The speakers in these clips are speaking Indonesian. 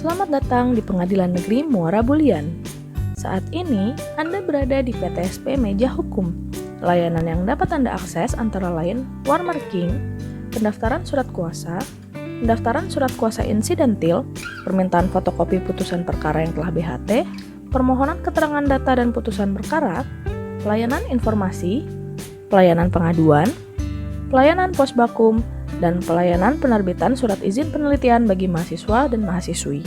Selamat datang di Pengadilan Negeri Muara Bulian. Saat ini, Anda berada di PTSP Meja Hukum. Layanan yang dapat Anda akses antara lain Warmarking, pendaftaran surat kuasa, pendaftaran surat kuasa insidentil, permintaan fotokopi putusan perkara yang telah BHT, permohonan keterangan data dan putusan perkara, pelayanan informasi, pelayanan pengaduan, pelayanan pos bakum, dan pelayanan penerbitan surat izin penelitian bagi mahasiswa dan mahasiswi.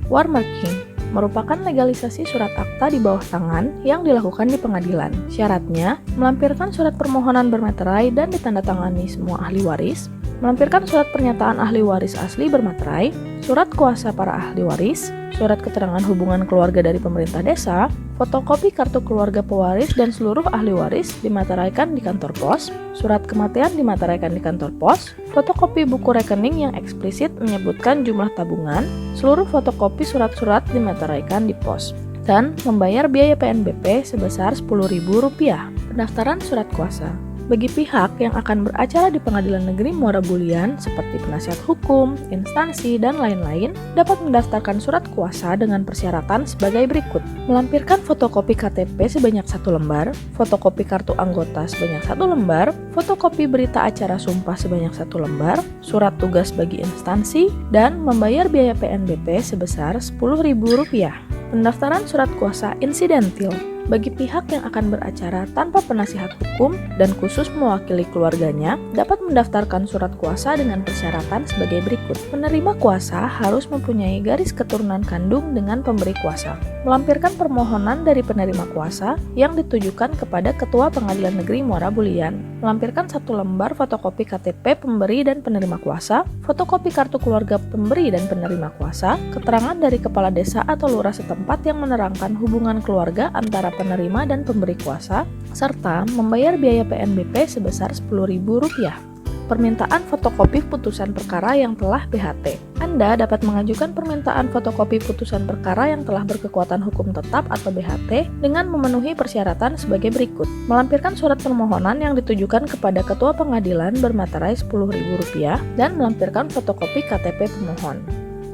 Warmarking merupakan legalisasi surat akta di bawah tangan yang dilakukan di pengadilan. Syaratnya, melampirkan surat permohonan bermeterai dan ditandatangani semua ahli waris, melampirkan surat pernyataan ahli waris asli bermeterai, surat kuasa para ahli waris, surat keterangan hubungan keluarga dari pemerintah desa, fotokopi kartu keluarga pewaris dan seluruh ahli waris dimateraikan di kantor pos, surat kematian dimateraikan di kantor pos, fotokopi buku rekening yang eksplisit menyebutkan jumlah tabungan, seluruh fotokopi surat-surat dimateraikan di pos, dan membayar biaya PNBP sebesar Rp10.000. Pendaftaran surat kuasa bagi pihak yang akan beracara di Pengadilan Negeri Muara Bulian seperti penasihat hukum, instansi, dan lain-lain dapat mendaftarkan surat kuasa dengan persyaratan sebagai berikut. Melampirkan fotokopi KTP sebanyak 1 lembar, fotokopi kartu anggota sebanyak 1 lembar, fotokopi berita acara sumpah sebanyak 1 lembar, surat tugas bagi instansi, dan membayar biaya PNBP sebesar Rp10.000. Pendaftaran surat kuasa insidentil bagi pihak yang akan beracara tanpa penasihat hukum dan khusus mewakili keluarganya dapat mendaftarkan surat kuasa dengan persyaratan sebagai berikut. Penerima kuasa harus mempunyai garis keturunan kandung dengan pemberi kuasa. Melampirkan permohonan dari penerima kuasa yang ditujukan kepada Ketua Pengadilan Negeri Muara Bulian. Melampirkan 1 lembar fotokopi KTP pemberi dan penerima kuasa, fotokopi kartu keluarga pemberi dan penerima kuasa, keterangan dari kepala desa atau lurah setempat yang menerangkan hubungan keluarga antara penerima dan pemberi kuasa, serta membayar biaya PNBP sebesar Rp10.000. Permintaan fotokopi putusan perkara yang telah BHT. Anda dapat mengajukan permintaan fotokopi putusan perkara yang telah berkekuatan hukum tetap atau BHT dengan memenuhi persyaratan sebagai berikut. Melampirkan surat permohonan yang ditujukan kepada Ketua Pengadilan bermaterai Rp10.000 dan melampirkan fotokopi KTP pemohon.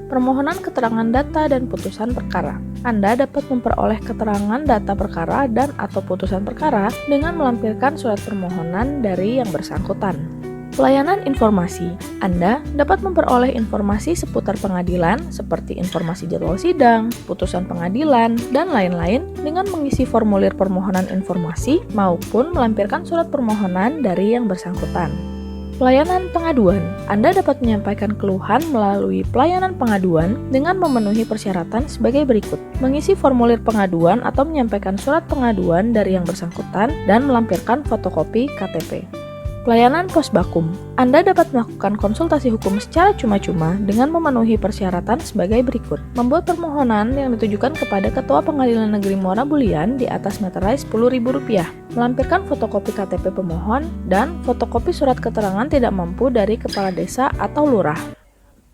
Permohonan keterangan data dan putusan perkara. Anda dapat memperoleh keterangan data perkara dan atau putusan perkara dengan melampirkan surat permohonan dari yang bersangkutan. Pelayanan informasi. Anda dapat memperoleh informasi seputar pengadilan seperti informasi jadwal sidang, putusan pengadilan, dan lain-lain dengan mengisi formulir permohonan informasi maupun melampirkan surat permohonan dari yang bersangkutan. Pelayanan pengaduan. Anda dapat menyampaikan keluhan melalui pelayanan pengaduan dengan memenuhi persyaratan sebagai berikut. Mengisi formulir pengaduan atau menyampaikan surat pengaduan dari yang bersangkutan dan melampirkan fotokopi KTP. Pelayanan pos bakum. Anda dapat melakukan konsultasi hukum secara cuma-cuma dengan memenuhi persyaratan sebagai berikut. Membuat permohonan yang ditujukan kepada Ketua Pengadilan Negeri Muara Bulian di atas meterai Rp10.000. Melampirkan fotokopi KTP pemohon dan fotokopi surat keterangan tidak mampu dari kepala desa atau lurah.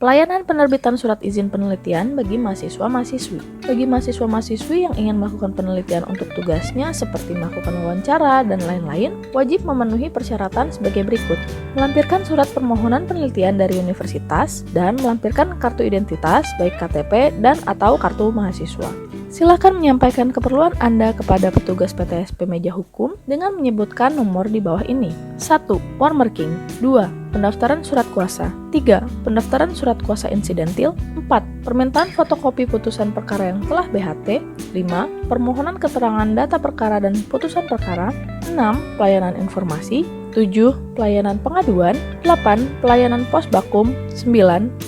Pelayanan penerbitan surat izin penelitian bagi mahasiswa-mahasiswi. Bagi mahasiswa-mahasiswi yang ingin melakukan penelitian untuk tugasnya seperti melakukan wawancara dan lain-lain, wajib memenuhi persyaratan sebagai berikut. Melampirkan surat permohonan penelitian dari universitas dan melampirkan kartu identitas baik KTP dan atau kartu mahasiswa. Silakan menyampaikan keperluan Anda kepada petugas PTSP Meja Hukum dengan menyebutkan nomor di bawah ini. 1. Warmarking. 2. Pendaftaran surat kuasa. 3. Pendaftaran surat kuasa insidentil. 4. Permintaan fotokopi putusan perkara yang telah BHT. 5. Permohonan keterangan data perkara dan putusan perkara. 6. Pelayanan informasi. 7. Pelayanan pengaduan. 8. Pelayanan pos bakum. 9.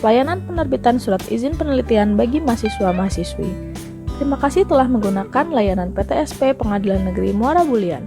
Pelayanan penerbitan surat izin penelitian bagi mahasiswa-mahasiswi. Terima kasih telah menggunakan layanan PTSP Pengadilan Negeri Muara Bulian.